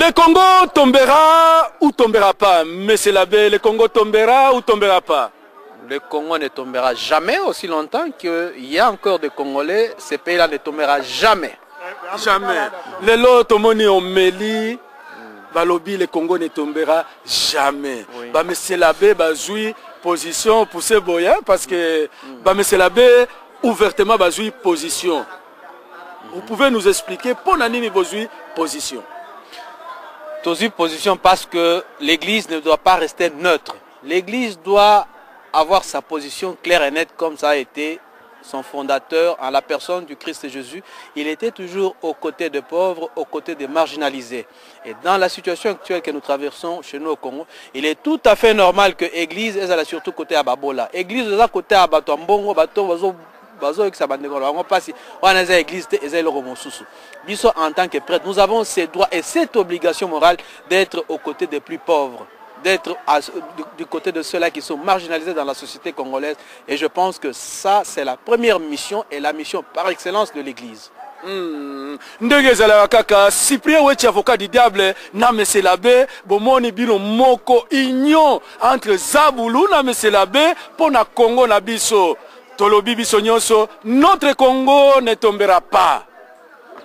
Le Congo tombera ou tombera pas? Monsieur l'abbé, le Congo tombera ou tombera pas? Le Congo ne tombera jamais aussi longtemps qu'il y a encore des Congolais. Ce pays-là ne tombera jamais. Jamais. Les lots moni omeli, balobi le Congo ne tombera jamais. Oui. Bah monsieur l'abbé bazoui position pour ce boya parce que bah monsieur l'abbé ouvertement bazoui position. Vous pouvez nous expliquer pour nani bazoui position? Bazoui position parce que l'Église ne doit pas rester neutre. L'Église doit avoir sa position claire et nette comme ça a été son fondateur en la personne du Christ Jésus. Il était toujours aux côtés des pauvres, aux côtés des marginalisés. Et dans la situation actuelle que nous traversons chez nous au Congo, il est tout à fait normal que l'Église est surtout côté à Babola. L'Église est à côté à Batouambongo, en tant que prêtre, nous avons ces droits et cette obligation morale d'être aux côtés des plus pauvres, d'être du côté de ceux-là qui sont marginalisés dans la société congolaise. Et je pense que ça, c'est la première mission et la mission par excellence de l'Église. Ndegezala kaka Cyprien Wechi avocat du diable na monsieur l'abbé bomoni bino moko union entre Zabulu na monsieur l'abbé pour na Congo na biso tolobi biso nyonso notre Congo ne tombera pas.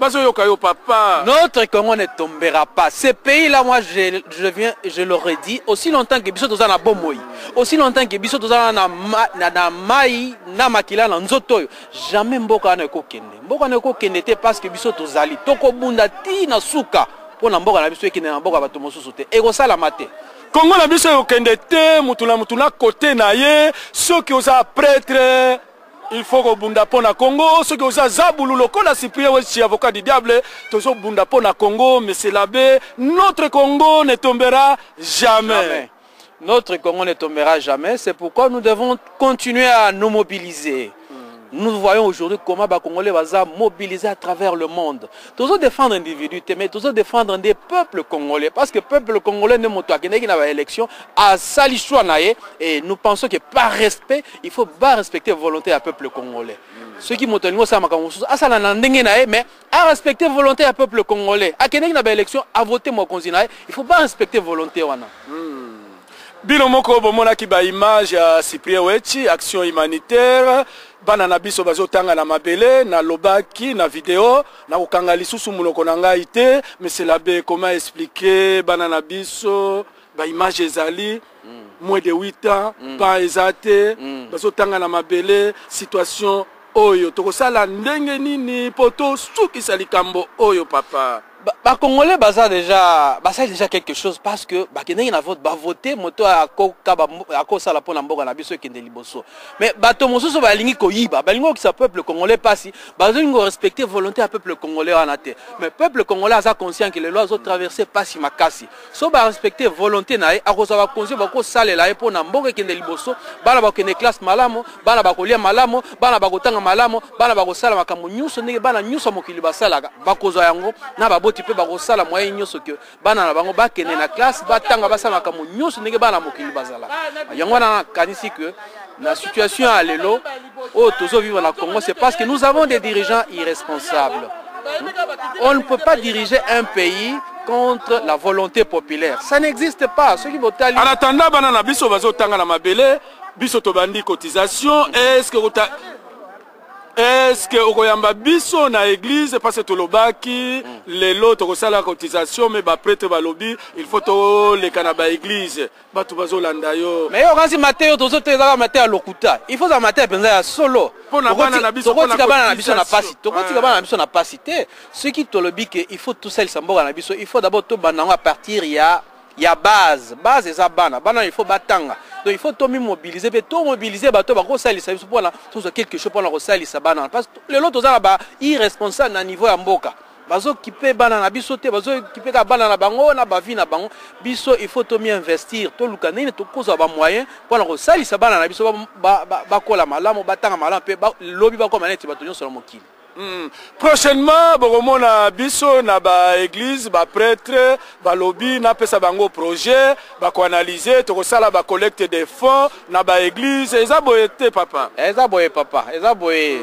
Papa. Notre Congo ne tombera pas. Ces pays-là, moi, je leur ai dit, aussi longtemps que Biso Tozana Bomoy, aussi longtemps que Biso Tozana na Mai, na Makila, na Nzotoyo, jamais Mboka ne kokende. Mboka ne kokende parce que Biso Tozali, Toko Bundati na Suka, pour na Mboka na Biso qui na Mboka Batomosu Sote. Ego ça la maté. Congo na Biso kokende te, mutuna côté na ye, ceux qui osent prêtre. Il faut que Bunda pona Congo, ceux qui ont Zabulu loko la Cyprien Wechi avocat du diable, toujours Bunda pona Congo, monsieur l'abbé, notre Congo ne tombera jamais. Notre Congo ne tombera jamais, c'est pourquoi nous devons continuer à nous mobiliser. Nous voyons aujourd'hui comment les Congolais vont mobiliser à travers le monde. Toujours défendre l'individu, mais toujours défendre des peuples congolais. Parce que le peuple congolais ne monte pas qu'il y a élection à Salichouanaye. Et nous pensons que par respect, il faut pas respecter la volonté du peuple congolais. Ceux qui montent mais à respecter la volonté du peuple congolais. À qu'il y a élection, à voter mon consinaye, il ne faut pas respecter la volonté. Bino moko bomona ki ba image ya Cyprien Wechi action humanitaire bana na biso bazotanga na mabele na lobaki na vidéo na kokanga lisusu muloko na ngai te monsieur l'abbé comment expliquer bana na biso ba image ezali moins de 8 ans pas ezate bazotanga na mabele situation oyo tokosala ndenge nini poto suki salikambo oyo papa. Les Congolais basa déjà quelque chose parce que bakene na vote ba voter moto a ko sala pona mboka na biso kende liboso mais bato mosusu balingi ko yiba balingo ki sa peuple congolais passi balingo respecter volonté à peuple congolais en até mais peuple congolais a conscient que les lois ont traversé passi makasi so ba respecter volonté na e akosa ba conscient ba ko sala la e pona mboka kende liboso bana ba kende classe malamo bana ba kolia malamo bana ba kotanga malamo bana ba ko sala makambo nyuso ndenge bana nyuso mokili basala ba kozo yango na ba tu peux basala moyen nyonso que bana na bango bakene na classe batanga basala makambo nyonso ndenge bana mokili bazala yango na kanisi que la situation à lelo au tozo vivre na Congo c'est parce que nous avons des dirigeants irresponsables. On ne peut pas diriger un pays contre la volonté populaire, ça n'existe pas. Ceux qui votent en attendant bana na biso bazotanga na mabele biso to bandi cotisation est-ce que okoyamba biso na église parce que tolobaki lelo tokosala cotisation mais ba prêtre balobi il faut to le kanaba église batu bazolanda yo mais yo kansi Matteo tozoteza Matteo lokuta il faut za Matteo penza ya solo pona bana na biso pona bana na biso na pasi tokotika bana na biso na pasi te ce qui tolobi que il faut tout ça samboka na biso il faut d'abord to bananga à partir ya base eza bana il faut batanga donc il faut tout mobiliser mais tout mobiliser bato ba ko salisa biso pona tout quelque chose pona ko salisa bana parce que les autres za ba irresponsable na niveau ya mboka bazo kipe bana na biso te bazo kipe ka bana na bango na ba vie na bango biso il faut tout mieux investir to lukana to koza ba moyen pona ko salisa bana na biso ba kola malamu batanga malamu pe lobi ba ko maneti bato nyonso na mokili. Prochainement, bokomona biso na ba église, ba prêtre, ba lobby na pesa bango projet, ba ko analyser, to ko sala ba collecte des fonds na ba église, eza boye te papa. Eza boye papa, eza boye.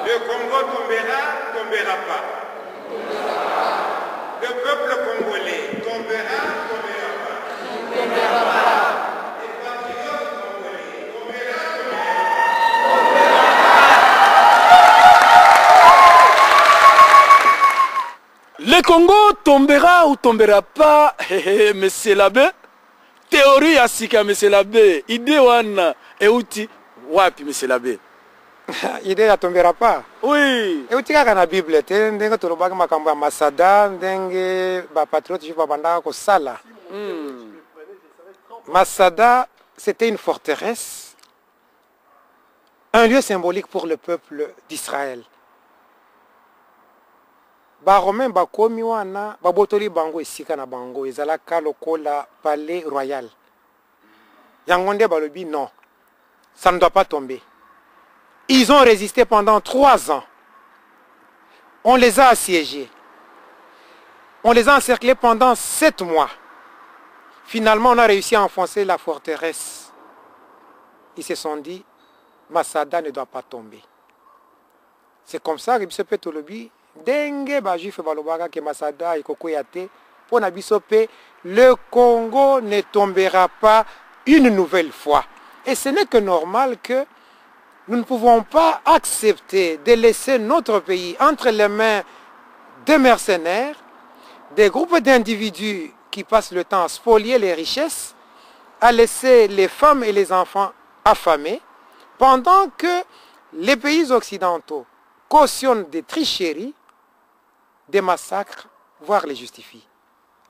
Le Congo tombera, tombera pas. Le peuple congolais tombera, tombera pas. Tombera pas. Les patriotes congolais tombera, tombera. Le Congo tombera ou tombera pas, monsieur l'abbé. Théorie ya sika, monsieur l'abbé. Idée wana euti wapi, monsieur l'abbé? Idée ya tombera pas. Oui. Euti kaka na Bible te ndenge tolobaka makambo ya Masada ndenge ba patriote juif babandaka kosala. Masada, c'était une forteresse, un lieu symbolique pour le peuple d'Israël. Ba Romain bakomi wana babotoli bango esika na bango ezalaka lokola palais royal. Yango nde balobi non, ça ne doit pas tomber. Ils ont résisté pendant 3 ans. On les a assiégés. On les a encerclés pendant 7 mois. Finalement, on a réussi à enfoncer la forteresse. Ils se sont dit, Masada ne doit pas tomber. C'est comme ça que Bisope Tolobi, Dengue Bajif Balobaka ke Masada et Kokoyate, pour Nabisope, le Congo ne tombera pas une nouvelle fois. Et ce n'est que normal que nous ne pouvons pas accepter de laisser notre pays entre les mains de mercenaires, des groupes d'individus qui passent le temps à spolier les richesses, à laisser les femmes et les enfants affamés, pendant que les pays occidentaux cautionnent des tricheries, des massacres, voire les justifient.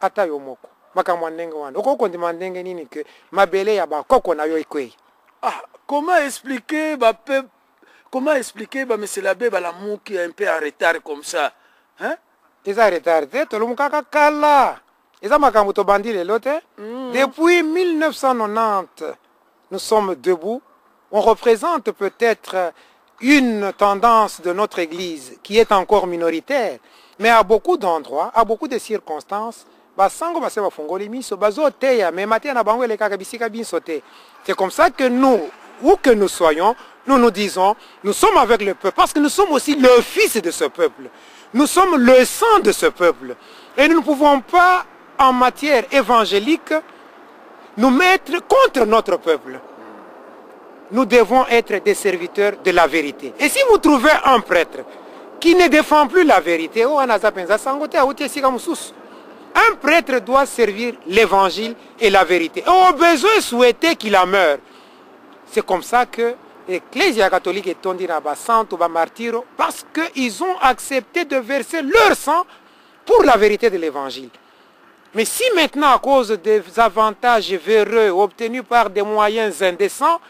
Ata yomoko. Makamwanenge wana. Okoko ndimandenge nini ke mabele ya ba koko na yo ikwei. Ah, comment expliquer monsieur l'abbé l'amour qui est un peu en retard comme ça, hein? Ils ont retardé, tout le monde a kala. Ils ont makambo to bandi le lote. Depuis 1990, nous sommes debout. On représente peut-être une tendance de notre église qui est encore minoritaire, mais à beaucoup d'endroits, à beaucoup de circonstances, c'est comme ça que nous, où que nous soyons, nous nous disons, nous sommes avec le peuple, parce que nous sommes aussi le fils de ce peuple. Nous sommes le sang de ce peuple. Et nous ne pouvons pas, en matière évangélique, nous mettre contre notre peuple. Nous devons être des serviteurs de la vérité. Et si vous trouvez un prêtre qui ne défend plus la vérité, un prêtre doit servir l'évangile et la vérité. Et au besoin souhaiter qu'il en meure. C'est comme ça que l'Ecclésia catholique est tombée dans le sang ou martyr parce qu'ils ont accepté de verser leur sang pour la vérité de l'évangile. Mais si maintenant, à cause des avantages véreux obtenus par des moyens indécents,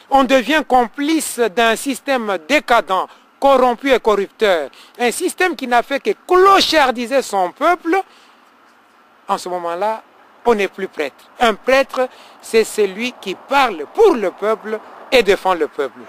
on devient complice d'un système décadent, corrompu et corrupteur, un système qui n'a fait que clochardiser son peuple, en ce moment-là, on n'est plus prêtre. Un prêtre, c'est celui qui parle pour le peuple et défend le peuple.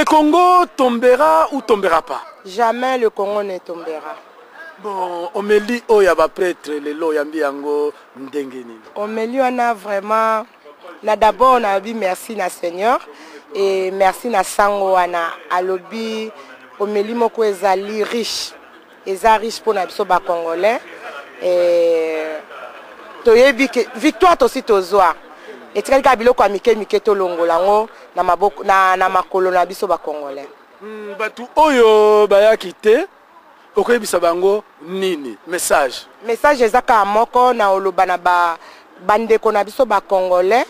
Le Congo tombera ou tombera pas? Jamais le Congo ne tombera. Bon, Omélie Oyaba prêtre, le lo yambi yango ndengeni. Omélie on a vraiment, d'abord on a dit merci na Seigneur et merci na sango wana alobi Omélie moko ezali riche. Eza riche pour na biso ba congolais et toyebi ke victoire aussi tozwa. Et tika biloko amike mike to longolango na maboko na makolo na biso ba congolais. Batu oyo bayaki te okoyebisa bango nini message ezaka moko na oloba na bandeko na biso ba congolais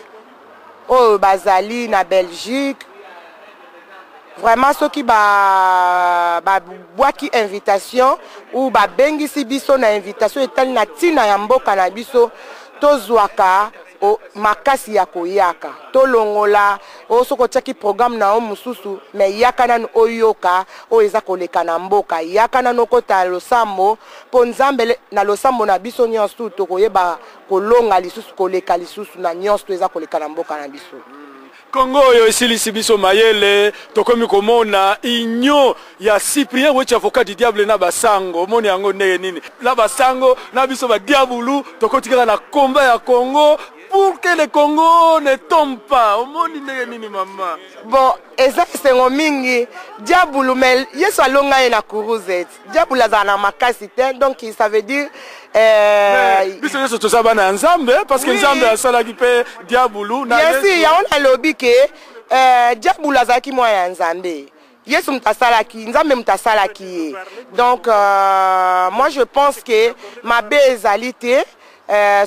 oyo bazali na Belgique vraiment soki bwaki invitation ou bengisi biso na invitation etali na tina ya mboka na biso tozwaka makasi ya koyaka tolongola soko tiaki programme na mususu me yaka nanu oyoka eza koleka na mboka yaka nanu kota losambo po nzambe na losambo na biso nyonso tokoyeba kolonga lisusu koleka lisusu na nyonso eza koleka na mboka na biso. Congo oyo esilisi biso mayele tokomi komona inyo ya Cyprien Wetchi avocat du diable na basango moni yango ndenge nini na basango na biso ba diabulu tokotikala na combat ya Congo pour que le Congo ne tombe pas. Omoni ndenge nini mama? Bon, eza sengo mingi diabulu mel yeso alonga ye na kuruzet diabulu azana makasi te donc ça veut dire biso yeso tosaba na nzambe parce que nzambe asala ki pe diabulu na yesu ya on alobi ke diabulu azaki mwa ya nzambe yesu mtasalaki nzambe mtasalaki donc moi je pense que mabe ezali te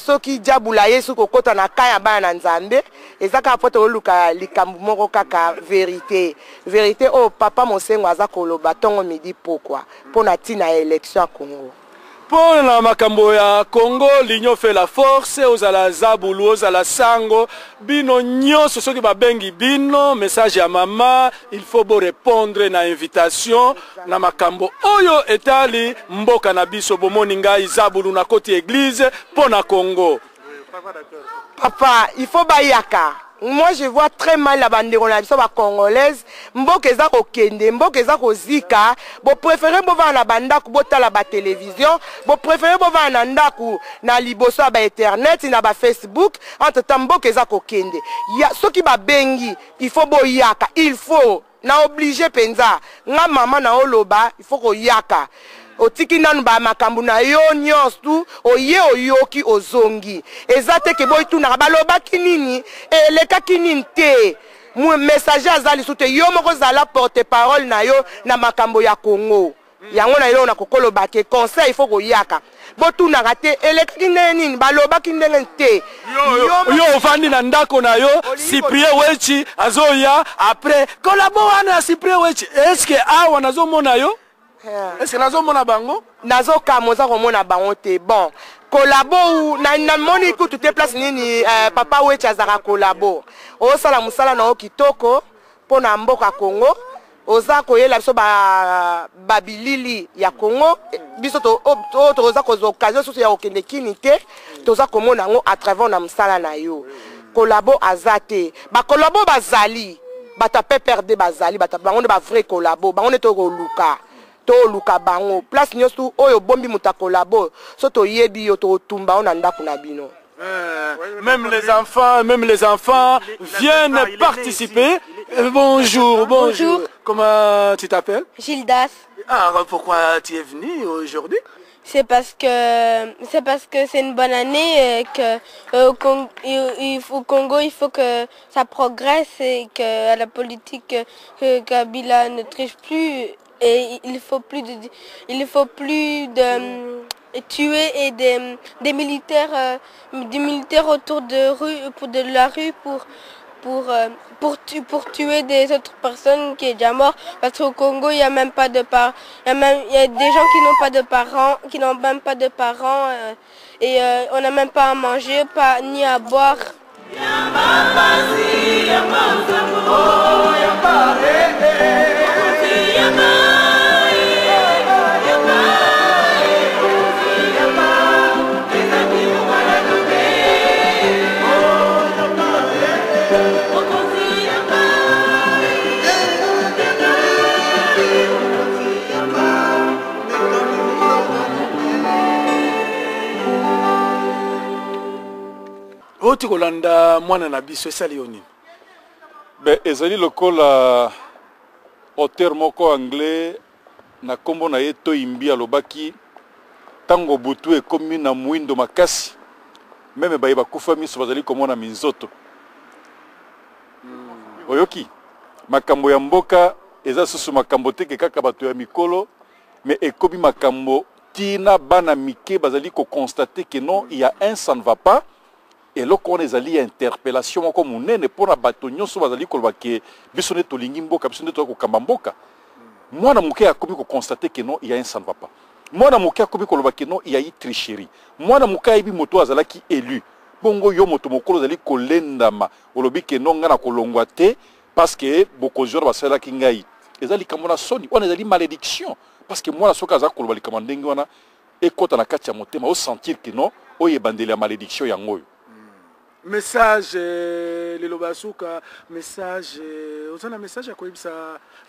soki diabula yesu kokota na kaya bana na nzambe ezaka poto oluka likambu moko kaka vérité oh papa mosengo aza koloba tongo midi pourquoi pona tina élection à Congo pour la makambo ya Congo l'union fait la force ozala zabulu ozala sango bino nyonso soki babengi bino message ya mama il faut bo répondre na invitation na makambo oyo etali mboka na biso bomoni ngai zabulu na koti église pour na Congo. Papa il faut bayaka. Moi je vois très mal la bande de congolaise. Mboka eza kokende, mboka eza kozika. Bo préférez bo va na banda ku bota la ba télévision, bo préférez bo va na ndaku na liboso ba internet na ba Facebook. Entre temps mboka eza kokende. Ya soki ba bengi, il faut bo yaka, il faut na obligé penza. Nga mama na oloba, il faut ko yaka. Otiki nanu ba makambu na yo nyonso oye oyoki ozongi ezate ke boy tu na baloba kinini eleka kinini te mu messager azali soute yo moko zala porte parole na yo na makambo ya Congo yango na yo na kokoloba ke conseil il faut koyaka botu na rate eleka kinini baloba kinenge te yo ofandi na ndako na yo Cyprien Wetchi azoya après collabora na Cyprien Wetchi est-ce que awa nazomona yo? Est-ce que nazo mona bango? Nazo kamoza komona bango te. Bon, collabo na moni ku tout place nini papa Wetchi azaka collabo. O sala musala na okitoko pona mboka Congo. Oza koyela biso babilili ya Congo. Biso to oza kozo occasion so ya okende kinite. Toza komona ngo à travers na musala na yo. Collabo azate. Ba collabo bazali. Bata pe perdre bazali. Bata bango de ba vrai collabo. Bango ne to luka. To luka bango place nyosu oyo bombi mutakolabo soto yebi yo to tumba ona ndaku na bino. Même les enfants viennent participer. Bonjour. Comment tu t'appelles? Gildas. Ah, pourquoi tu es venu aujourd'hui? C'est parce que c'est une bonne année et que au Congo il faut que ça progresse et que la politique que Kabila ne triche plus. Et il faut plus de tuer et des militaires autour de la rue pour tuer des autres personnes qui est déjà mort parce qu'au Congo il y a même pas de parents, il y a des gens qui n'ont pas de parents, qui n'ont même pas de parents et on n'a même pas à manger, pas ni à boire. bauti kolanda mwana na biso esali yo nini? Ben ezali lokola auteur moko anglais na kombo na ye Toyimbi alobaki tango butu ekomi na muindo makasi meme baye bakufa miso bazali komona minzoto. Oyoki makambo ya mboka eza susu makambo teke kaka bato ya mikolo mais ekomi makambo tina bana mike bazali ko constater que non il y a un ça ne va pas et loko on ezali interpellation comme munene pona bato nyonso bazali koloba ke biso ne tolingi mboka biso ne to ko kamba mboka. Mwana muke akomi ko constater que non il y a un ça ne va pas. Mwana muke akomi koloba ke non il y a eu tricherie. Mwana muke ayibi moto azalaki élu. Bongo yo moto mokolo zali kolendama olobi ke non ngana kolongwa te parce que bokozora basala ki ngai. Ezali kamona soni on ezali malédiction parce que moi la soka za koloba likamande ngi wana ekota na kati ya motema o sentir que non o yebandeli ya malédiction yango. Message le lobasuka message osana message akoyibisa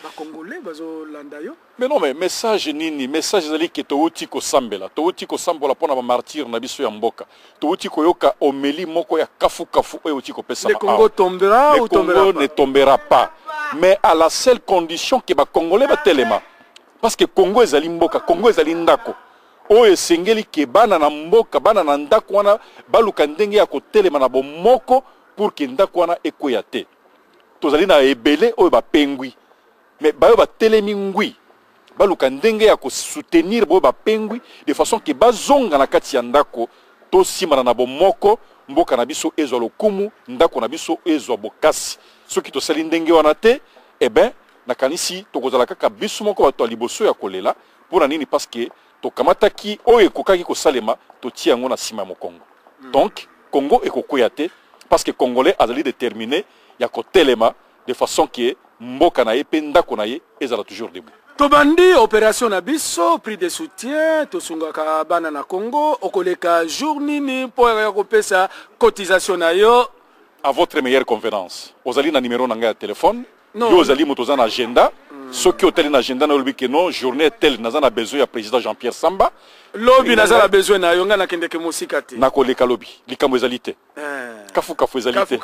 ba congolais bazo landa yo. Mais non mais message nini message ezali ke touti ko sambela pona ba martyr na biso ya mboka touti ko yoka omeli moko ya kafu oyo uti ko pesa. Le Congo tombera ou tombera pas? Le Congo ne tombera pas mais à la seule condition que ba congolais ba telema parce que Congo ezali mboka Congo ezali ndako oyo esengeli ke bana na mboka bana na ndako wana baluka ndenge ya kotelema na bomoko pour ke ndako wana ekoya te tozali na ebele oyo bapengwi mais bayo batelemi ngwi baluka ndenge ya kosoutenir boyo bapengwi de façon ke bazonga na kati ya ndako tosimana na bomoko mboka na biso ezwa lokumu ndako na biso ezwa bokasi soki tosali ndenge wana te eh ben nakanisi tokozala kaka biso moko bato ya liboso ya kolela mpona nini parce que tokamataki oyo ekokaki kosalema totia yango na nsima ya mokongo. Donc Congo ekokoya te parce que congolais azali déterminé ya kotelema de façon que mboka na ye pe ndako na ye ezala toujours debout. Tobandi opération na biso prix de soutien tosungaka bana na Congo okoleka jour nini po ya kopesa cotisation na yo à votre meilleure convenance. Ozali na numéro na nga ya téléphone. Non. Yo ozali moto za na agenda. Ce qui est na agenda na lobi ke non journée telle naza na besoin ya président Jean-Pierre Samba. Lobby naza na besoin na yo nga na kende ke musika te. Na koleka lobby. Likambo ezali te. Kafu ezali te.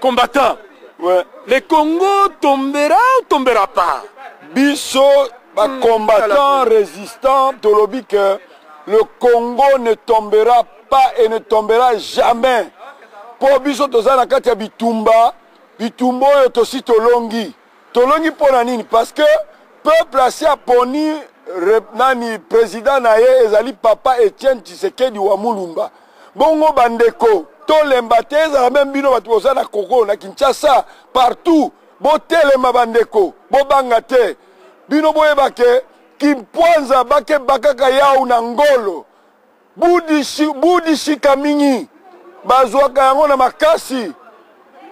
Combattant. Ouais. Le Congo tombera ou tombera pas? Biso, combattant, résistant, tolobi que le Congo ne tombera pas et ne tombera jamais. Pour biso tozana kati ya bitumba, bitumbo yo tosi tolongi. Tolongi pona nini? Parce que peuple asi aponi nani président na ye ezali papa Etienne Tshisekedi wa Mulumba. Bongo bandeko tolemba te ezala même bino bato boza na Congo na Kinshasa partout botelema bandeko bobanga te bino boyeba ke Kimpwanza bake bakaka yau na ngolo budi shika mingi bazwaka yango na makasi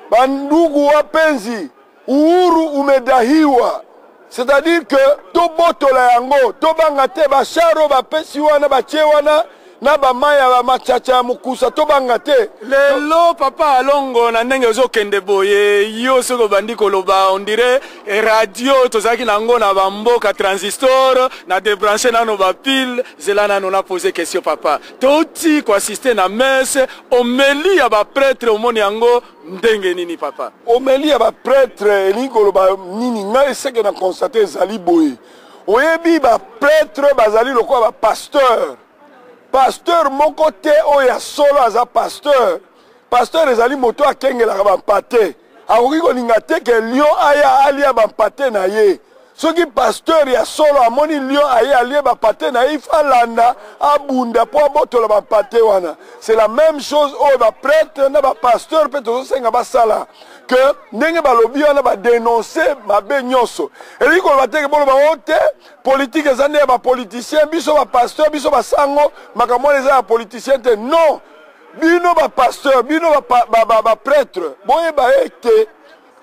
bandugu wapenzi uhuru umedahiwa c'est-à-dire que tobotola yango tobanga te basharo bapesi wana batie wana na bamaya bamachacha ya mokusa tobanga te lelo papa alongo na ndenge ozokende boye yo soko bandi koloba on dirait radio tozalaki nango na bamboka transistor na débranché nano bapile zela nano na posé question papa toti koassiste na messe omeli ya baprêtre omoni yango ndenge nini papa omeli ya baprêtre elingi koloba nini ngai eseke na constate ezali boye oyebi baprêtre bazali lokola bapasteur pasteur moko te oyo ya solo aza pasteur pasteur ezali moto akengelaka bampate akoki kolinga te ke lion aya alia bampate na ye soki pasteur ya solo amoni lion aye alie bampate na ye ifa landa abunda mpo abotola bampate wana c'est la même chose oyo baprêtre na bapasteur mpe tozosenga basala ke ndenge balobi wana badenonse mabe nyonso elingi koloba teke boloba o te politike eza nde ya bapoliticien biso bapasteur biso basango makambo wana eza ya politicien te non bino bapasteur bino baprêtre boyeba ete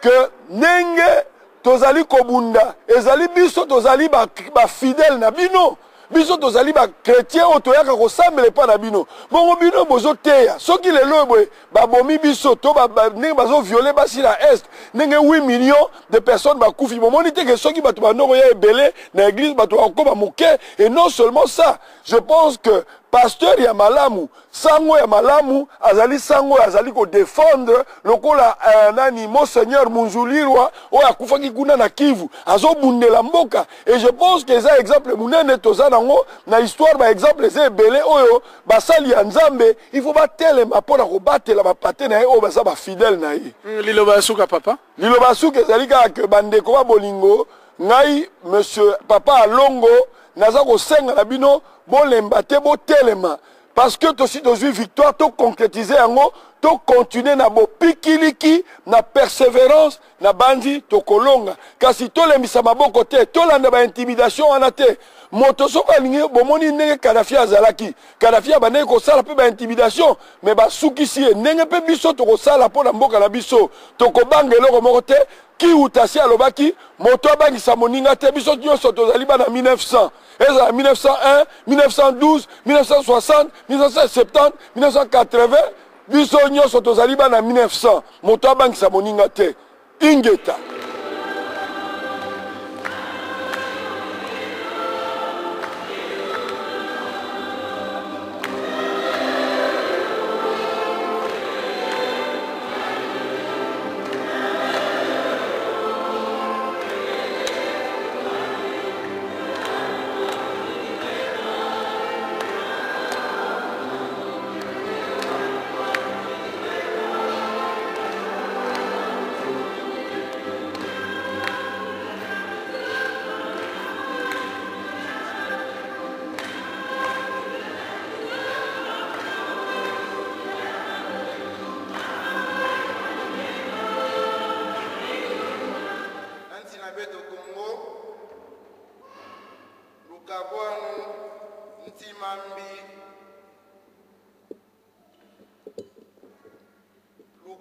ke ndenge tozali kobunda ezali biso tozali bafidèle na bino biso tozali bakretien oyo toyaka kosambela epa na bino bongo bino bozoteya soki lelo boye babomi biso to ndenge bazoviole basi na est ndenge 8 millions de personnes bakufi bomoni teke soki bato bandoko ya ebele na église bato bakokoma moke et non seulement ça je pense que pasteur ya malamu sango ya malamu azali sango azali ko défendre lokola nani monseigneur Munzulirwa oyo akufaki kuna na Kivu azobundela mboka et je pense que ça exemple munene toza nango na histoire ba exemple eza ebele oyo basali ya nzambe il faut batelema mpona kobatela bapate na ye oyo baza bafidèle na ye liloba ya suka papa liloba ya suka ezali kaka bandeko ba bolingo ngai monsieur papa alongo naza kosenga na bino bolemba te botelema parce que tosi tozwi victoire to concrétiser yango to continuer na bopikiliki na persévérance na bandi tokolonga kasi tolembisa maboko te tolanda baintimidation wana te moto soko alingi bomoni ndenge Kadhafi azalaki Kadhafi abandeki kosala mpe baintimidation me basukisi ye ndenge mpe biso tokosala mpo na mboka na biso tokobanga eloko moko te kiutasi alobaki moto abangisa moninga te biso nyonso tozali bana 1900 ezala 1901 1912 1960 1970 1980 biso nyonso tozali bana 1900 moto abangisa moninga te ingeta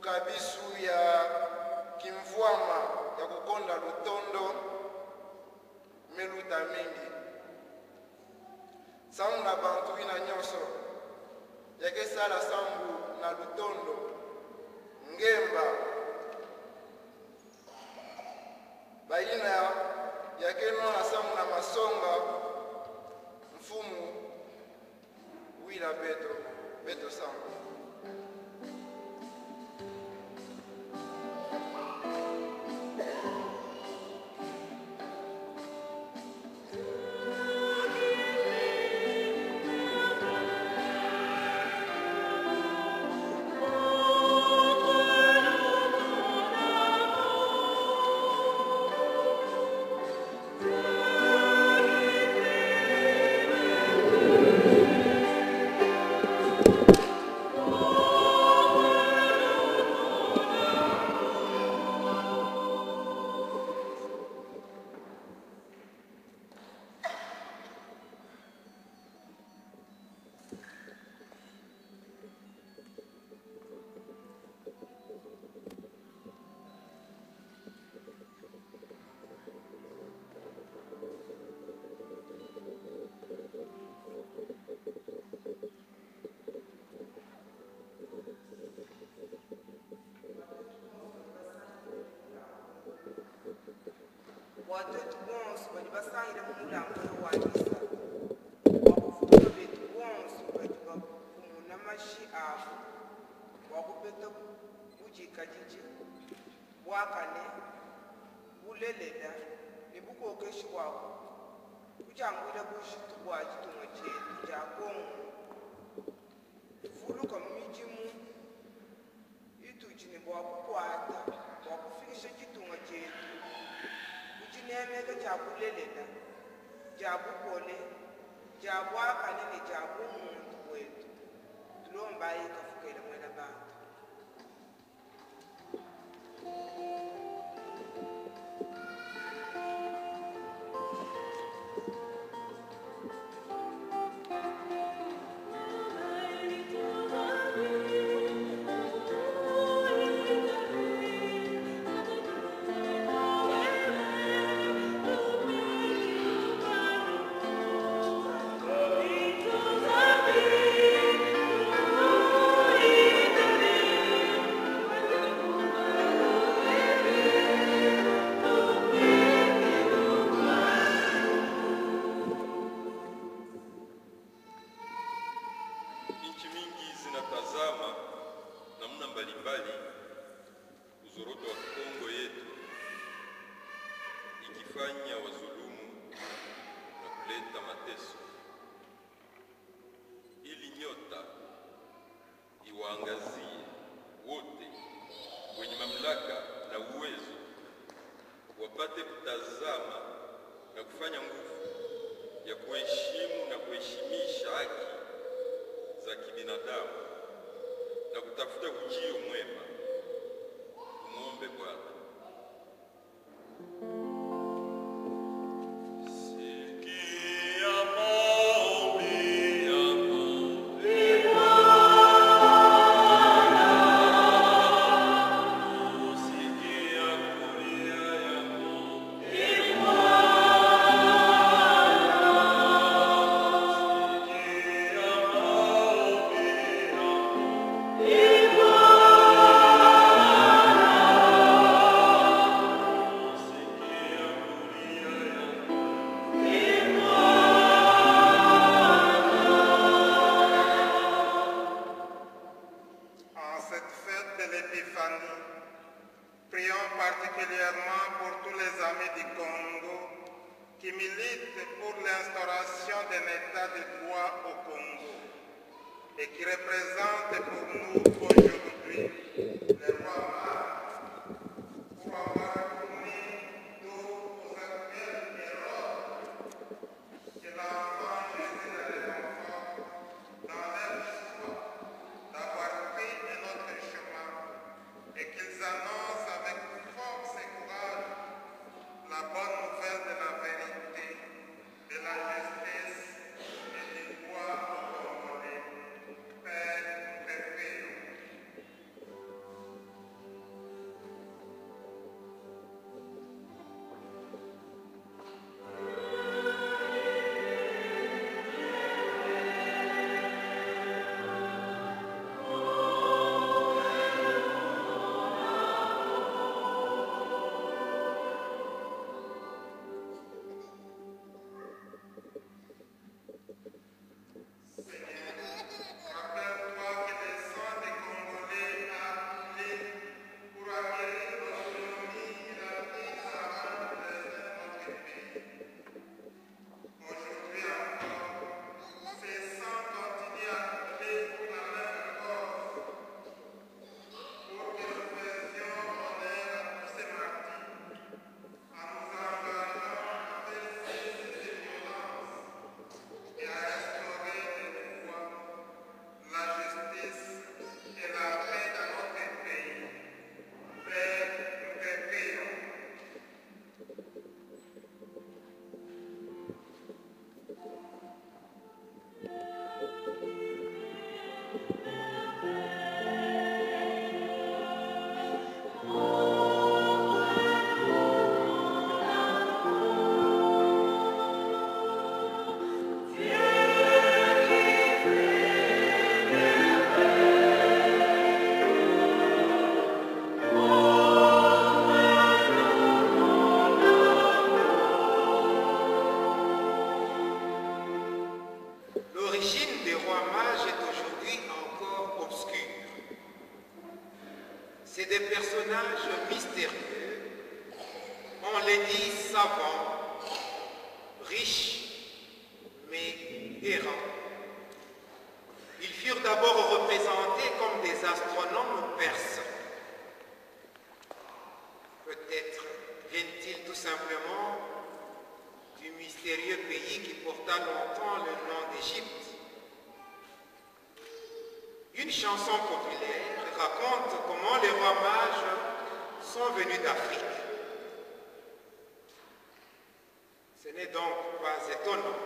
Lukabisu ya kimvwama ya kukonda lutondo meluta mingi sangu na bantu ina nyonso yakesala sangu na lutondo ngemba baina yakeno na sangu na masonga mfumu wila beto sangu watoto bonso bali basangire mu mulambo wandisa wakuvuga betu bonso bali bakumuna mashi abo wakupeta bujikajiji bwakane bulelela nibukokeshi bwako kujangwila bushitu bwa chitumwa chetu cha Kongo fuluka mumijimu ituchini bwakukwata bwakufikisha chitumwa chetu kuchinemeka chakulelela chabukole chabwakane ne chabumuntu bwetu tulombaye kafukele mwena bantu. L'origine des rois mages est aujourd'hui encore obscure. C'est des personnages mystérieux, on les dit savants, riches, mais errants. Ils furent d'abord représentés comme des astronomes persans. Peut-être viennent-ils tout simplement du mystérieux pays qui porta longtemps le nom d'Égypte. Une chanson populaire raconte comment les rois mages sont venus d'Afrique. Ce n'est donc pas étonnant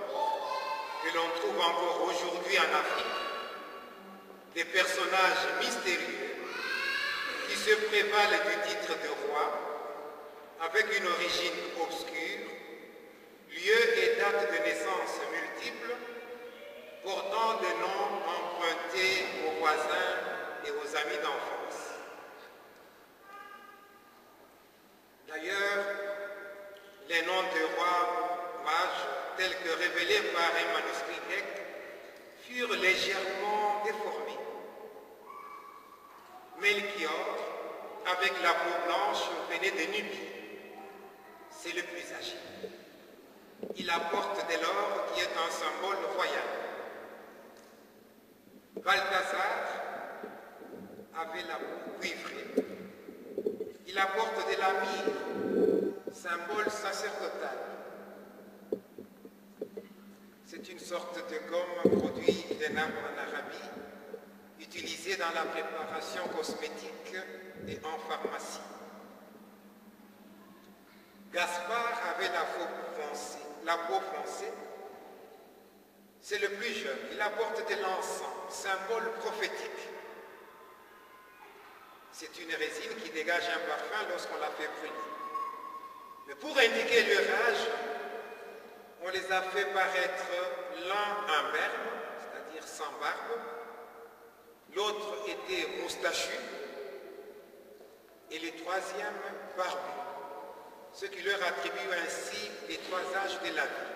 que l'on trouve encore aujourd'hui en Afrique des personnages mystérieux qui se prévalent du titre de roi avec une origine obscure, lieu et date de naissance multiples, portant des noms empruntés aux voisins et aux amis d'enfance. D'ailleurs, les noms de rois mages, tels que révélés par un manuscrit grec, furent légèrement déformés. Melchior, avec la peau blanche, venait de Nubie. C'est le plus âgé. Il apporte de l'or qui est un symbole royal. Balthazar avait la peau cuivrée. Il apporte de la myrrhe, symbole sacerdotal. C'est une sorte de gomme produite d'un arbre en Arabie, utilisée dans la préparation cosmétique et en pharmacie. Gaspard avait la peau foncée. C'est le plus jeune. Il apporte de l'encens, symbole prophétique. C'est une résine qui dégage un parfum lorsqu'on la fait brûler. Mais pour indiquer leur âge, on les a fait paraître l'un imberbe, c'est-à-dire sans barbe, l'autre était moustachu, et le troisième barbu, ce qui leur attribue ainsi les trois âges de la vie.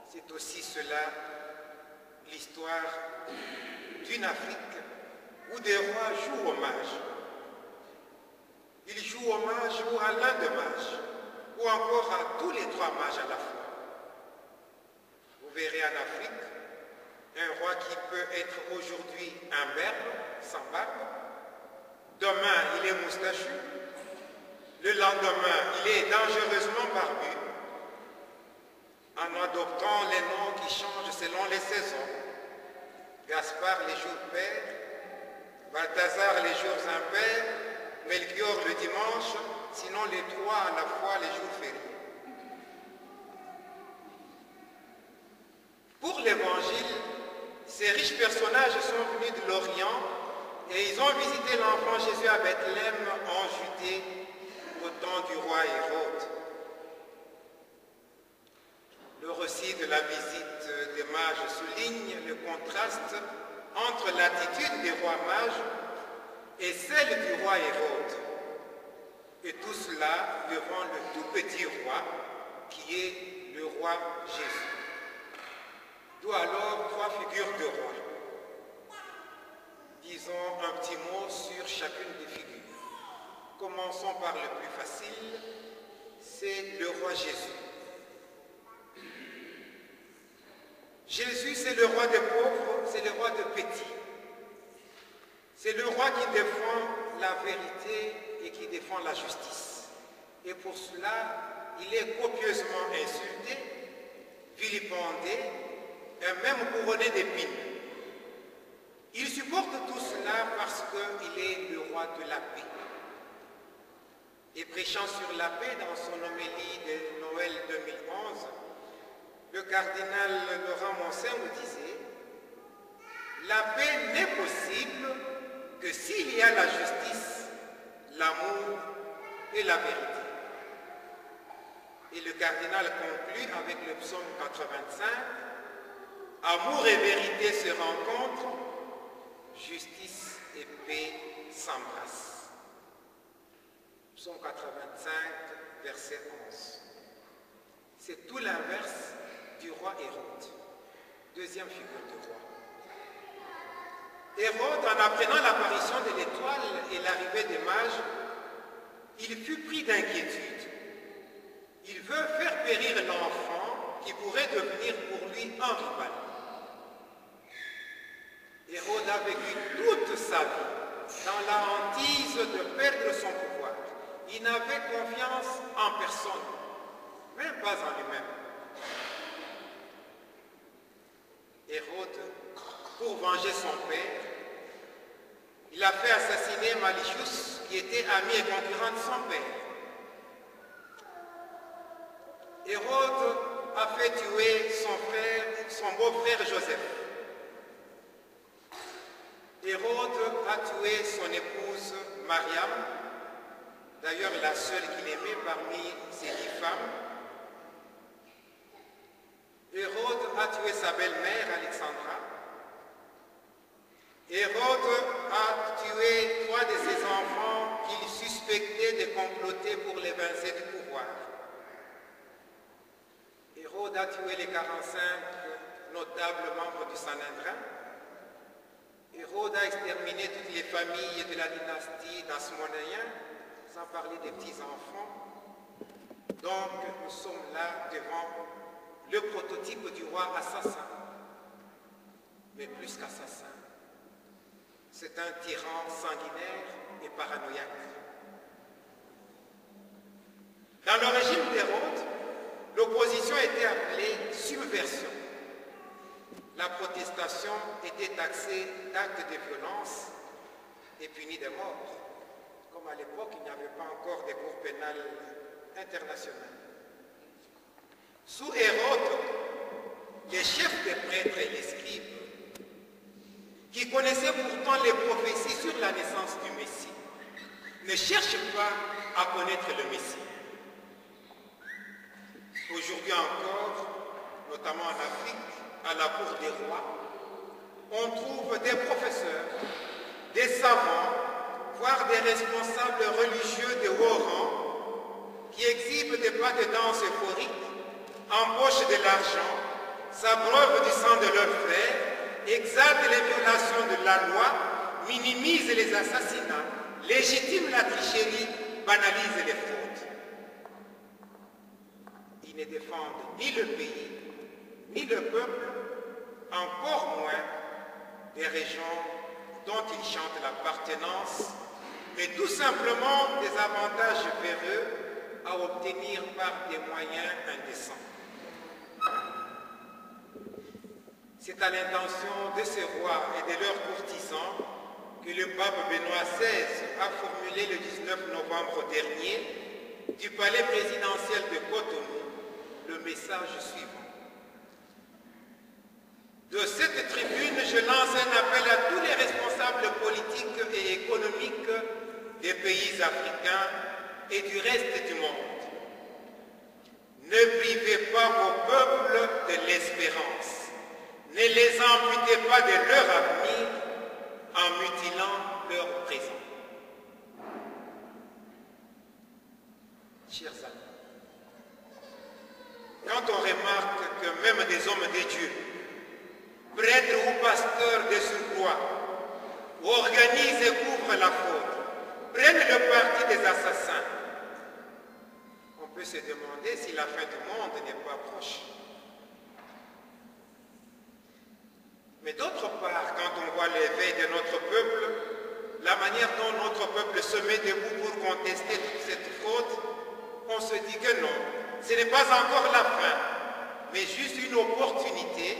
C'est aussi cela l'histoire d'une Afrique où des rois jouent hommage. Ils jouent hommage ou à l'un des mages, ou encore à tous les trois mages à la fois. Vous verrez en Afrique un roi qui peut être aujourd'hui imberbe, sans barbe. Demain, il est moustachu. Le lendemain, il est dangereusement barbu, en adoptant les noms qui changent selon les saisons. Gaspard les jours pairs, Balthazar les jours impairs, Melchior le dimanche, sinon les trois à la fois les jours fériés. Pour l'Évangile, ces riches personnages sont venus de l'Orient et ils ont visité l'enfant Jésus à Bethléem en Judée au temps du roi Hérode. Le récit de la visite des mages souligne le contraste entre l'attitude des rois mages et celle du roi Hérode. Et tout cela devant le tout petit roi qui est le roi Jésus. D'où alors trois figures de rois. Disons un petit mot sur chacune des figures. Commençons par le plus facile, c'est le roi Jésus. Jésus, c'est le roi des pauvres, c'est le roi des petits. C'est le roi qui défend la vérité et qui défend la justice. Et pour cela, il est copieusement insulté, vilipendé, et même couronné d'épines. Il supporte tout cela parce qu'il est le roi de la paix. Et prêchant sur la paix dans son homélie de Noël 2011, le cardinal Laurent Monsin nous disait « La paix n'est possible que s'il y a la justice, l'amour et la vérité. » Et le cardinal conclut avec le psaume 85 « Amour et vérité se rencontrent, justice et paix s'embrassent. » Psaume 85, verset 11. C'est tout l'inverse du roi Hérode. Deuxième figure de roi. Hérode, en apprenant l'apparition de l'étoile et l'arrivée des mages, il fut pris d'inquiétude. Il veut faire périr l'enfant qui pourrait devenir pour lui un rival. Hérode a vécu toute sa vie dans la hantise de perdre son pouvoir. Il n'avait confiance en personne, même pas en lui-même. Hérode, pour venger son père, il a fait assassiner Malichus, qui était ami et concurrent de son père. Hérode a fait tuer son beau-frère Joseph. Hérode a tué son épouse Mariam, d'ailleurs la seule qu'il aimait parmi ses 10 femmes. Hérode a tué sa belle-mère Alexandra. Hérode a tué 3 de ses enfants qu'il suspectait de comploter pour l'évincer du pouvoir. Hérode a tué les 45 notables membres du Sanhédrin. Hérode a exterminé toutes les familles de la dynastie d'Asmonéens, sans parler des petits-enfants. Donc nous sommes là devant le prototype du roi assassin. Mais plus qu'assassin, c'est un tyran sanguinaire et paranoïaque. Dans le régime d'Hérode, l'opposition était appelée subversion. La protestation était taxée d'actes de violence et punie de mort. Comme à l'époque, il n'y avait pas encore de cour pénale internationale. Sous Hérode, les chefs des prêtres et les scribes, qui connaissaient pourtant les prophéties sur la naissance du Messie, ne cherchent pas à connaître le Messie. Aujourd'hui encore, notamment en Afrique, à la cour des rois, on trouve des professeurs, des savants, voire des responsables religieux de haut rang qui exhibent des pas de danse euphoriques, empochent de l'argent, s'abreuvent du sang de leurs frères, exaltent les violations de la loi, minimisent les assassinats, légitiment la tricherie, banalisent les fraudes. Ils ne défendent ni le pays, ni le peuple, encore moins des régions dont ils chantent l'appartenance, mais tout simplement des avantages véreux à obtenir par des moyens indécents. C'est à l'intention de ces rois et de leurs courtisans que le pape Benoît XVI a formulé le 19 novembre dernier du palais présidentiel de Cotonou le message suivant. De cette tribune, je lance un appel à tous les responsables politiques et économiques des pays africains et du reste du monde. Ne privez pas vos peuples de l'espérance. Ne les amputez pas de leur avenir en mutilant leur présent. Chers amis, quand on remarque que même des hommes de Dieu, prêtres ou pasteurs de surcroît, organisent et couvrent la faute, prennent le parti des assassins, on peut se demander si la fin du monde n'est pas proche. Mais d'autre part, quand on voit l'éveil de notre peuple, la manière dont notre peuple se met debout pour contester toute cette faute, on se dit que non, ce n'est pas encore la fin, mais juste une opportunité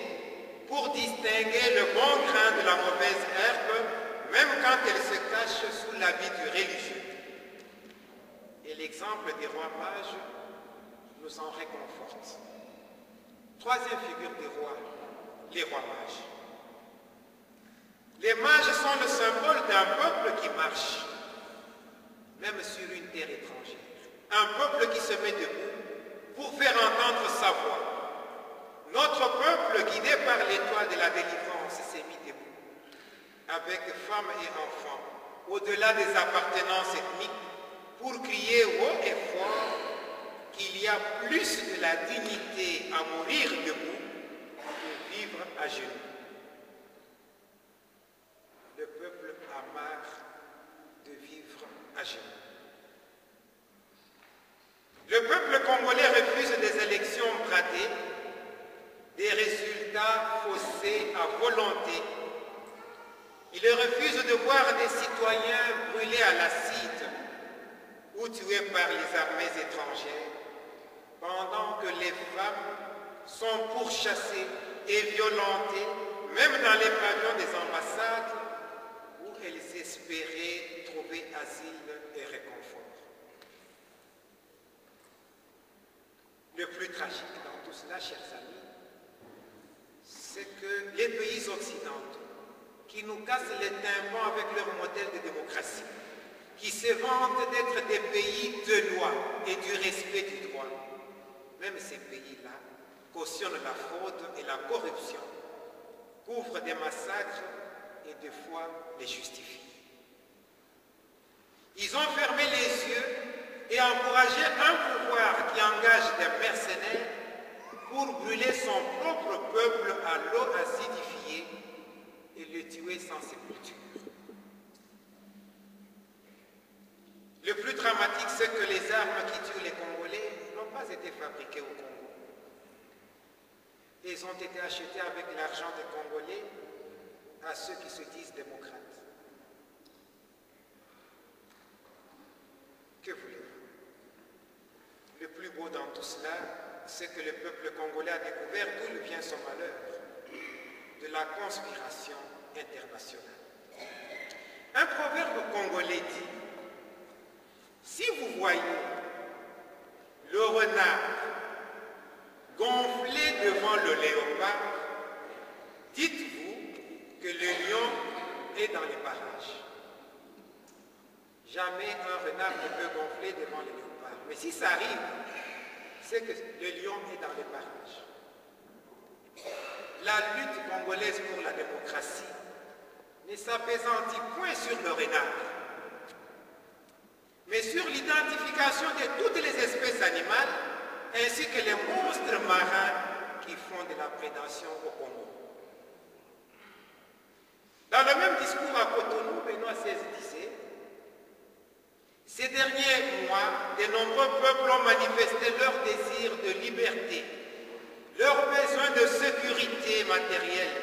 pour distinguer le bon grain de la mauvaise herbe, même quand elle se cache sous l'habit du religieux. Et l'exemple des rois mages nous en réconforte. Troisième figure des rois, les rois mages. Les mages sont le symbole d'un peuple qui marche, même sur une terre étrangère. Un peuple qui se met debout pour faire entendre sa voix. Notre peuple, guidé par l'étoile de la délivrance, s'est mis debout, avec femmes et enfants, au-delà des appartenances ethniques, pour crier haut et fort qu'il y a plus de la dignité à mourir debout que vivre à genoux. Le peuple a marre de vivre à genoux. Le peuple congolais refuse des élections bradées, des résultats faussés à volonté. Il refuse de voir des citoyens brûlés à l'acide ou tués par les armées étrangères, pendant que les femmes sont pourchassées et violentées, même dans les pavillons des ambassades où elles espéraient trouver asile et réconfort. Le plus tragique dans tout cela, chers amis, c'est que les pays occidentaux, qui nous cassent les tympans avec leur modèle de démocratie, qui se vantent d'être des pays de loi et du respect du droit, même ces pays-là cautionnent la fraude et la corruption, couvrent des massacres et des fois les justifient. Ils ont fermé les yeux et encouragé un pouvoir qui engage des mercenaires pour brûler son propre peuple à l'eau acidifiée et le tuer sans sépulture. Le plus dramatique, c'est que les armes qui tuent les Congolais n'ont pas été fabriquées au Congo. Elles ont été achetées avec l'argent des Congolais à ceux qui se disent démocrates. Que voulez-vous? Le plus beau dans tout cela, c'est que le peuple congolais a découvert d'où vient son malheur, de la conspiration internationale. Un proverbe congolais dit: si vous voyez le renard gonflé devant le léopard, dites-vous que le lion est dans les parages. Jamais un renard ne peut gonfler devant le léopard. Mais si ça arrive, c'est que le lion est dans les parages. La lutte congolaise pour la démocratie ne s'appesantit point sur le renard, mais sur l'identification de toutes les espèces animales ainsi que les monstres marins qui font de la prédation au Congo. Dans le même discours à Cotonou, Benoît XVI disait: ces derniers mois, de nombreux peuples ont manifesté leur désir de liberté, leur besoin de sécurité matérielle,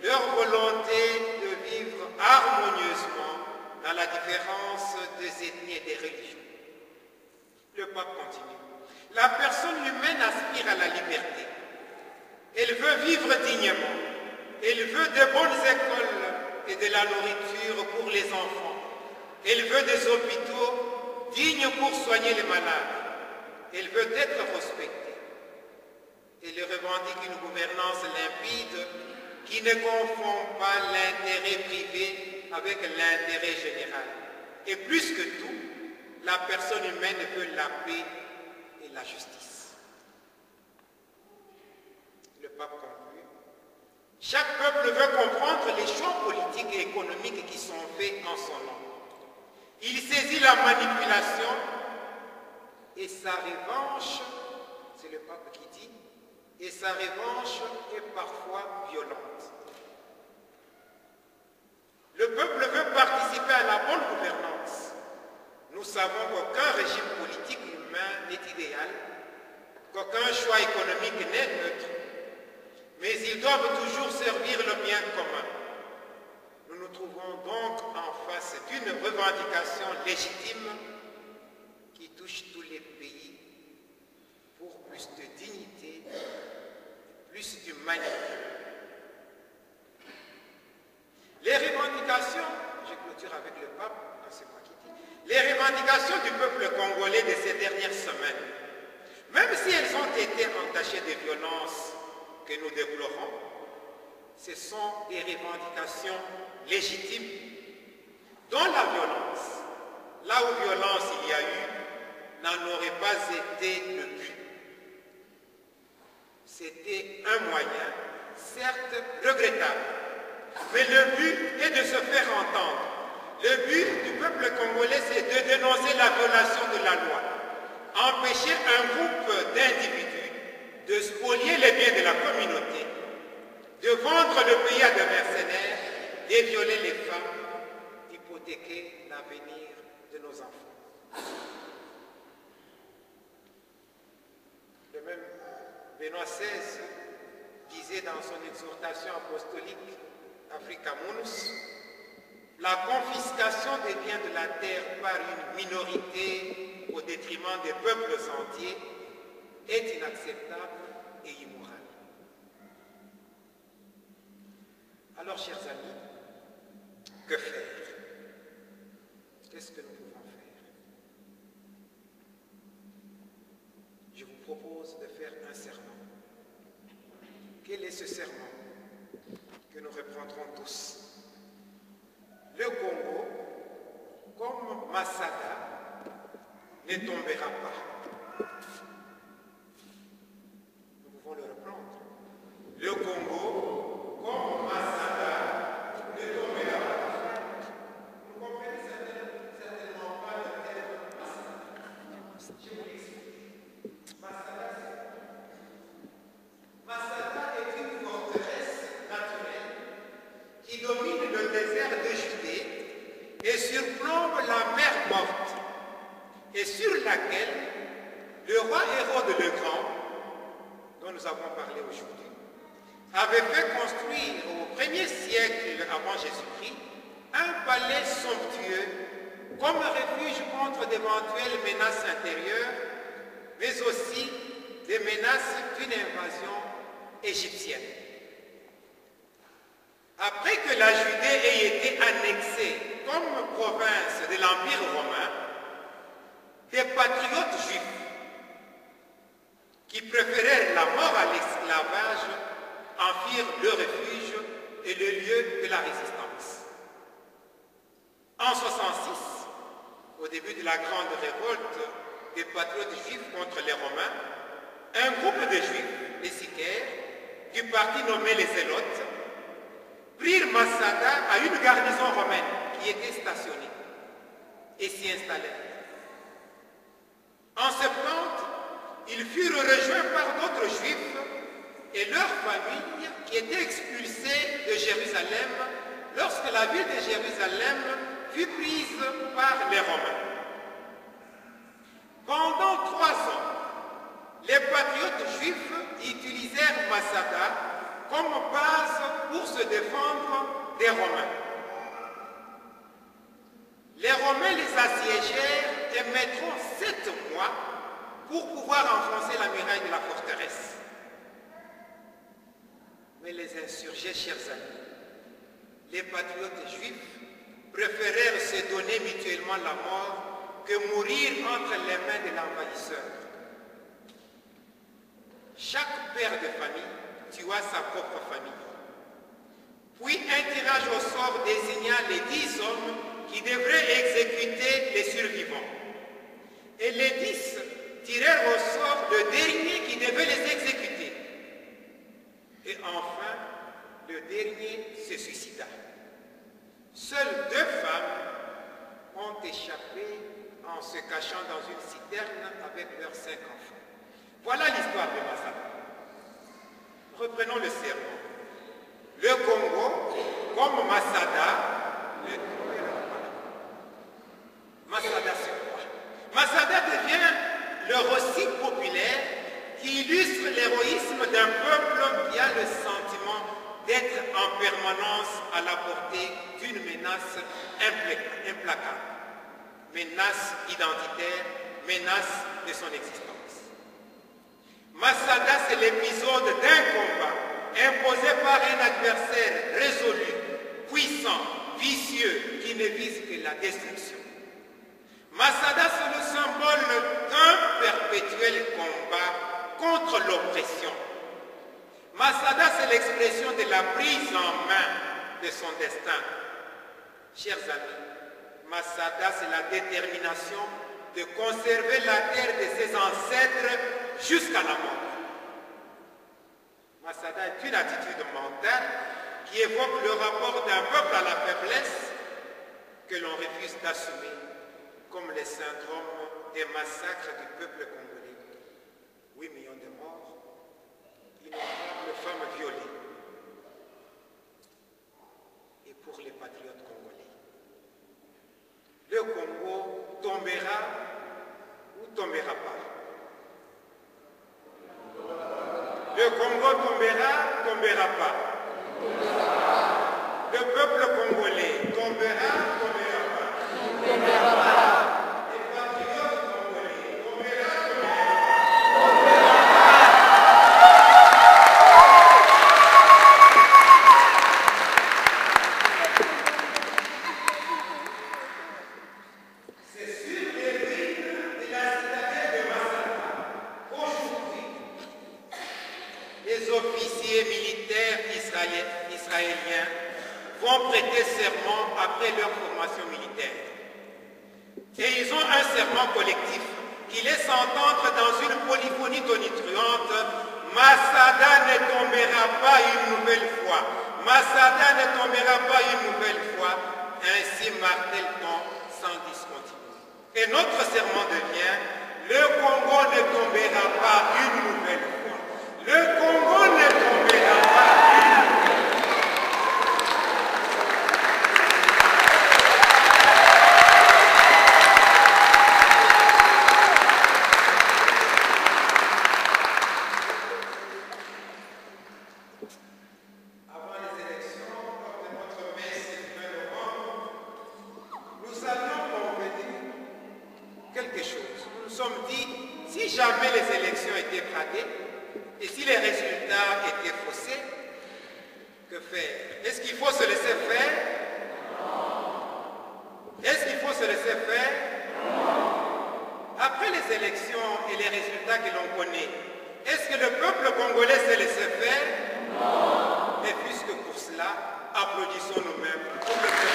leur volonté de vivre harmonieusement dans la différence des ethnies et des religions. Le pape continue: la personne humaine aspire à la liberté. Elle veut vivre dignement. Elle veut de bonnes écoles et de la nourriture pour les enfants. Elle veut des hôpitaux dignes pour soigner les malades. Elle veut être respectée. Elle revendique une gouvernance limpide qui ne confond pas l'intérêt privé avec l'intérêt général. Et plus que tout, la personne humaine veut la paix et la justice. Le pape conclut: chaque peuple veut comprendre les choix politiques et économiques qui sont faits en son nom. Il saisit la manipulation et sa revanche, c'est le pape qui dit, et sa revanche est parfois violente. Le peuple veut participer à la bonne gouvernance. Nous savons qu'aucun régime politique humain n'est idéal, qu'aucun choix économique n'est neutre, mais ils doivent toujours servir le bien commun. Nous nous trouvons donc en face d'une revendication légitime qui touche tous les pays pour plus de dignité, plus d'humanité. Les revendications, je clôture avec le pape, c'est moi qui dis, les revendications du peuple congolais de ces dernières semaines, même si elles ont été entachées de violences que nous déplorons, ce sont des revendications légitimes dont la violence, là où violence il y a eu, n'en aurait pas été le but. C'était un moyen, certes regrettable, mais le but est de se faire entendre. Le but du peuple congolais, c'est de dénoncer la violation de la loi, empêcher un groupe d'individus de spolier les biens de la communauté, de vendre le pays à des mercenaires, dévioler les femmes, d'hypothéquer l'avenir de nos enfants. Le même Benoît XVI disait dans son exhortation apostolique Africa Munus, la confiscation des biens de la terre par une minorité au détriment des peuples entiers est inacceptable et immorale. Alors, chers amis, que faire? Qu'est-ce que nous pouvons faire? Je vous propose de faire un serment. Quel est ce serment que nous reprendrons tous? Le Congo, comme Masada, ne tombera pas. Nous pouvons le reprendre. Le Congo, comme Masada, ne tombera pas. Vous comprenez certainement pas le terme Masada. Je vous l'explique. Masada est une forteresse naturelle qui domine le désert de Judée et surplombe la mer Morte, et sur laquelle le roi Hérode le Grand, dont nous avons parlé aujourd'hui, avait fait construire au 1er siècle avant Jésus-Christ un palais somptueux comme refuge contre d'éventuelles menaces intérieures, mais aussi des menaces d'une invasion égyptienne. Après que la Judée ait été annexée comme province de l'Empire romain, des patriotes juifs qui préférèrent la mort à l'esclavage en firent le refuge et le lieu de la résistance. En 66, au début de la grande révolte des patriotes juifs contre les Romains, un groupe de juifs, les Sicaires, du parti nommé les Zélotes, prirent Masada à une garnison romaine qui était stationnée et s'y installèrent. En 70, ils furent rejoints par d'autres juifs et leurs familles qui étaient expulsées de Jérusalem lorsque la ville de Jérusalem fut prise par les Romains. Pendant 3 ans, les patriotes juifs utilisèrent Masada comme base pour se défendre des Romains. Les Romains les assiégèrent et mettront 7 mois pour pouvoir enfoncer la muraille de la forteresse. Mais les insurgés, chers amis, les patriotes juifs préférèrent se donner mutuellement la mort que mourir entre les mains de l'envahisseur. Chaque père de famille tua sa propre famille. Puis un tirage au sort désigna les 10 hommes qui devraient exécuter les survivants. Et les 10 tirèrent au sort le dernier qui devait les exécuter. Et enfin, le dernier se suicida. Seules 2 femmes ont échappé en se cachant dans une citerne avec leurs 5 enfants. Voilà l'histoire de Masada. Reprenons le serment. Le Congo, comme Masada, ne tombera pas. Masada, c'est quoi? Masada devient le récit populaire qui illustre l'héroïsme d'un peuple qui a le sentiment d'être en permanence à la portée d'une menace implacable. Menace identitaire, menace de son existence. Masada, c'est l'épisode d'un combat imposé par un adversaire résolu, puissant, vicieux, qui ne vise que la destruction. Masada, c'est le symbole d'un perpétuel combat contre l'oppression. Masada, c'est l'expression de la prise en main de son destin. Chers amis, Masada, c'est la détermination de conserver la terre de ses ancêtres jusqu'à la mort. Masada est une attitude mentale qui évoque le rapport d'un peuple à la faiblesse que l'on refuse d'assumer, comme le syndrome des massacres du peuple congolais. 8 millions de morts, innombrables femmes violées, tombera ou tombera pas? Le Congo tombera, tombera pas? Le peuple congolais tombera, tombera pas? Tombera pas. Les patriotes congolais tombera, tombera pas? Les officiers militaires israéliens vont prêter serment après leur formation militaire. Et ils ont un serment collectif qui laisse entendre dans une polyphonie tonitruante: Masada ne tombera pas une nouvelle fois. Masada ne tombera pas une nouvelle fois. Ainsi martèle-t-on sans discontinuer. Et notre serment devient: le Congo ne tombera pas une nouvelle fois. Le Congo ne tombera pas. Avant les élections, lors de notre messe du 20 novembre, nous avions convenu quelque chose. Nous nous sommes dit, si jamais les élections étaient pratées, et si les résultats étaient faussés, que faire? Est-ce qu'il faut se laisser faire? Est-ce qu'il faut se laisser faire? Après les élections et les résultats que l'on connaît, est-ce que le peuple congolais s'est laissé faire? Mais puisque pour cela, applaudissons nous-mêmes pour le peuple.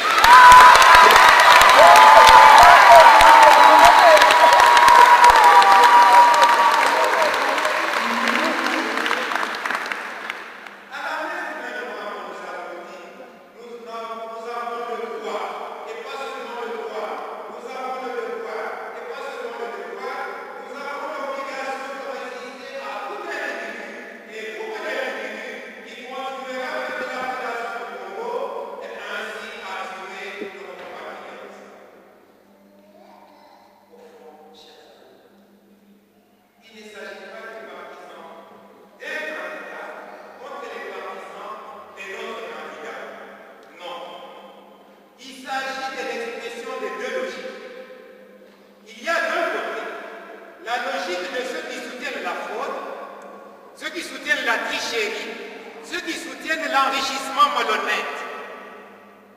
Ceux qui soutiennent l'enrichissement malhonnête.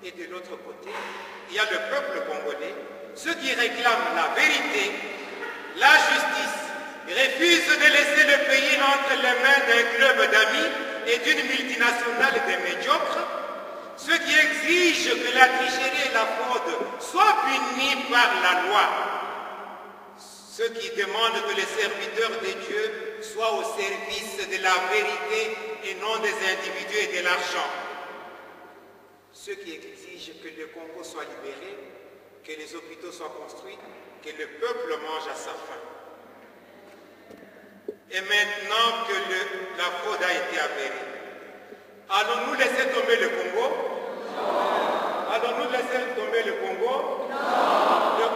Et de l'autre côté, il y a le peuple congolais, ceux qui réclament la vérité, la justice, refusent de laisser le pays entre les mains d'un club d'amis et d'une multinationale de médiocres, ceux qui exigent que la tricherie et la fraude soient punis par la loi, ceux qui demandent que les serviteurs de Dieu soient au service de la vérité et non des individus et de l'argent. Ceux qui exigent que le Congo soit libéré, que les hôpitaux soient construits, que le peuple mange à sa faim. Et maintenant que la fraude a été avérée, allons-nous laisser tomber le Congo? Non. Allons-nous laisser tomber le Congo? Non. Le